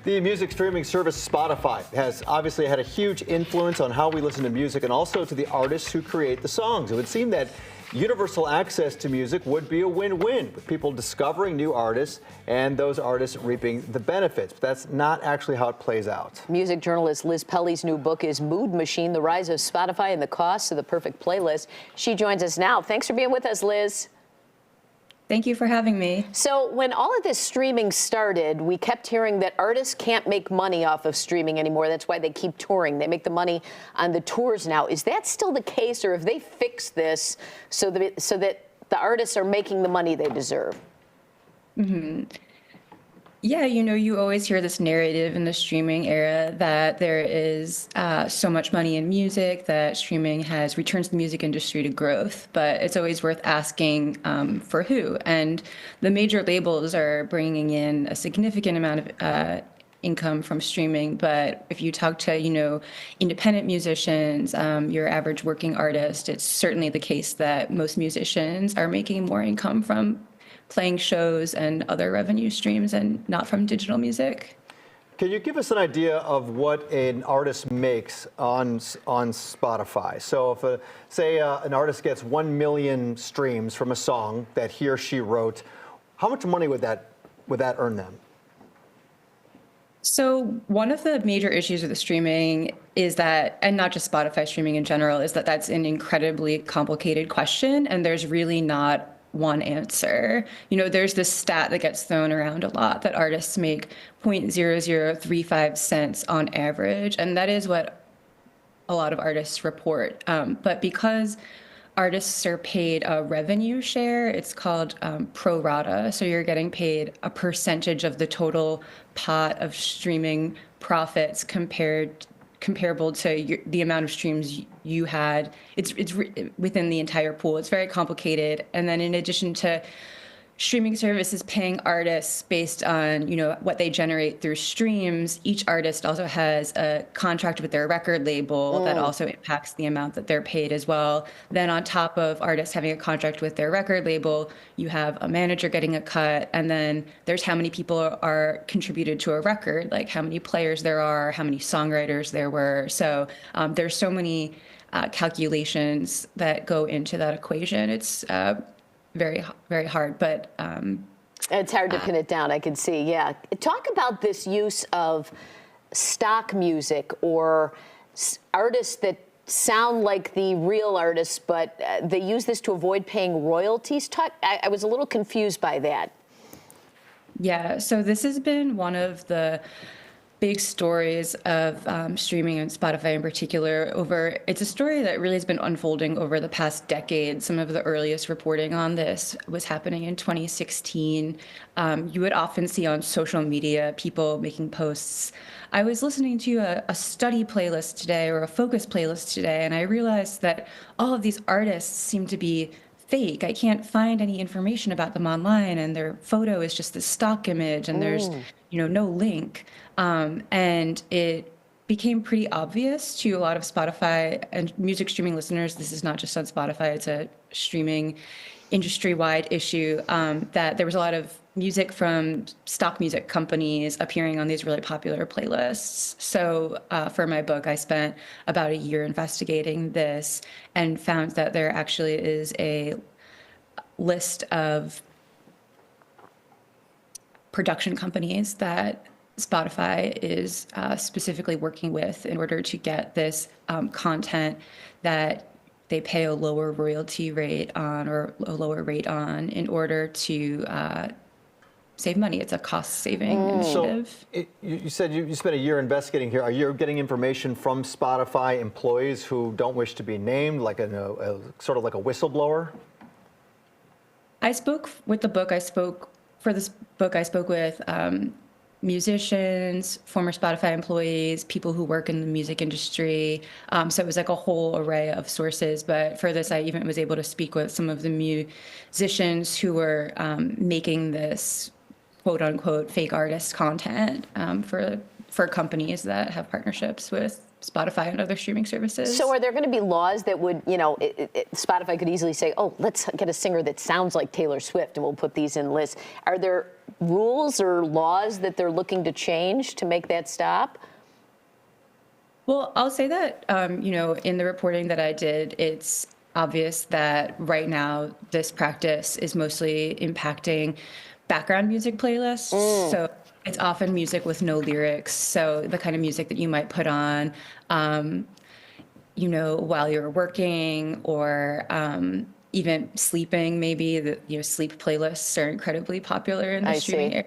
The music streaming service Spotify has obviously had a huge influence on how we listen to music and also to the artists who create the songs. It would seem that universal access to music would be a win-win, with people discovering new artists and those artists reaping the benefits. But that's not actually how it plays out. Music journalist Liz Pelly's new book is Mood Machine, The Rise of Spotify and the Cost of the Perfect Playlist. She joins us now. Thanks for being with us, Liz. Thank you for having me. So when all of this streaming started, we kept hearing that artists can't make money off of streaming anymore. That's why they keep touring. They make the money on the tours now. Is that still the case, or have they fixed this so that the artists are making the money they deserve? Mm-hmm. Yeah, you always hear this narrative in the streaming era that there is so much money in music, that streaming has returned the music industry to growth, but it's always worth asking for who. And the major labels are bringing in a significant amount of income from streaming, but if you talk to, independent musicians, your average working artist, it's certainly the case that most musicians are making more income from playing shows and other revenue streams and not from digital music. Can you give us an idea of what an artist makes on Spotify? So if, say, an artist gets 1 million streams from a song that he or she wrote, how much money would that earn them? So one of the major issues with the streaming is that, and not just Spotify streaming in general, is that that's an incredibly complicated question, and there's really not one answer. There's this stat that gets thrown around a lot that artists make 0.0035 cents on average, and that is what a lot of artists report. But because artists are paid a revenue share, it's called pro rata, so you're getting paid a percentage of the total pot of streaming profits comparable to the amount of streams you had. It's within the entire pool. It's very complicated. And then in addition to streaming services paying artists based on, what they generate through streams, each artist also has a contract with their record label that also impacts the amount that they're paid as well. Then on top of artists having a contract with their record label, you have a manager getting a cut, and then there's how many people are contributed to a record, like how many players there are, how many songwriters there were. So there's so many calculations that go into that equation. It's very, very hard, but it's hard to pin it down. I can see. Yeah. Talk about this use of stock music or artists that sound like the real artists, but they use this to avoid paying royalties. I was a little confused by that. Yeah. So this has been one of the big stories of streaming and Spotify in particular. It's a story that really has been unfolding over the past decade. Some of the earliest reporting on this was happening in 2016. You would often see on social media people making posts. I was listening to a study playlist today, or a focus playlist today, and I realized that all of these artists seem to be fake. I can't find any information about them online, and their photo is just this stock image, and there's no link. And it became pretty obvious to a lot of Spotify and music streaming listeners, this is not just on Spotify, it's a streaming industry-wide issue, that there was a lot of music from stock music companies appearing on these really popular playlists. So for my book, I spent about a year investigating this and found that there actually is a list of production companies that Spotify is specifically working with in order to get this content that they pay a lower royalty rate on, or a lower rate on, in order to save money. It's a cost-saving initiative. So you said you spent a year investigating here. Are you getting information from Spotify employees who don't wish to be named, like sort of like a whistleblower? I spoke with the book. For this book, I spoke with musicians, former Spotify employees, people who work in the music industry. So it was like a whole array of sources. But for this, I even was able to speak with some of the musicians who were making this quote unquote fake artist content for for companies that have partnerships with Spotify and other streaming services. So are there going to be laws that would, Spotify could easily say, oh, let's get a singer that sounds like Taylor Swift and we'll put these in lists. Are there rules or laws that they're looking to change to make that stop? Well, I'll say that, in the reporting that I did, it's obvious that right now this practice is mostly impacting background music playlists. So it's often music with no lyrics. So the kind of music that you might put on, while you're working or even sleeping, maybe sleep playlists are incredibly popular in the streaming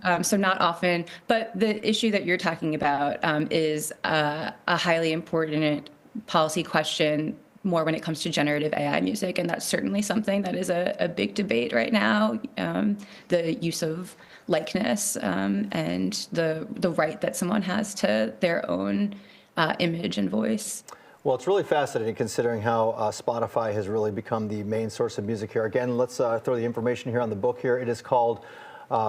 era. So not often, but the issue that you're talking about is a highly important policy question more when it comes to generative AI music. And that's certainly something that is a big debate right now, the use of likeness and the right that someone has to their own image and voice. Well, it's really fascinating considering how Spotify has really become the main source of music here. Again, let's throw the information here on the book here. It is called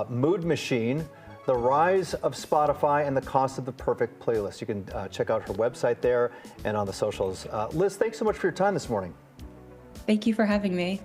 Mood Machine: The Rise of Spotify and the Cost of the Perfect Playlist. You can check out her website there and on the socials. Liz, thanks so much for your time this morning. Thank you for having me.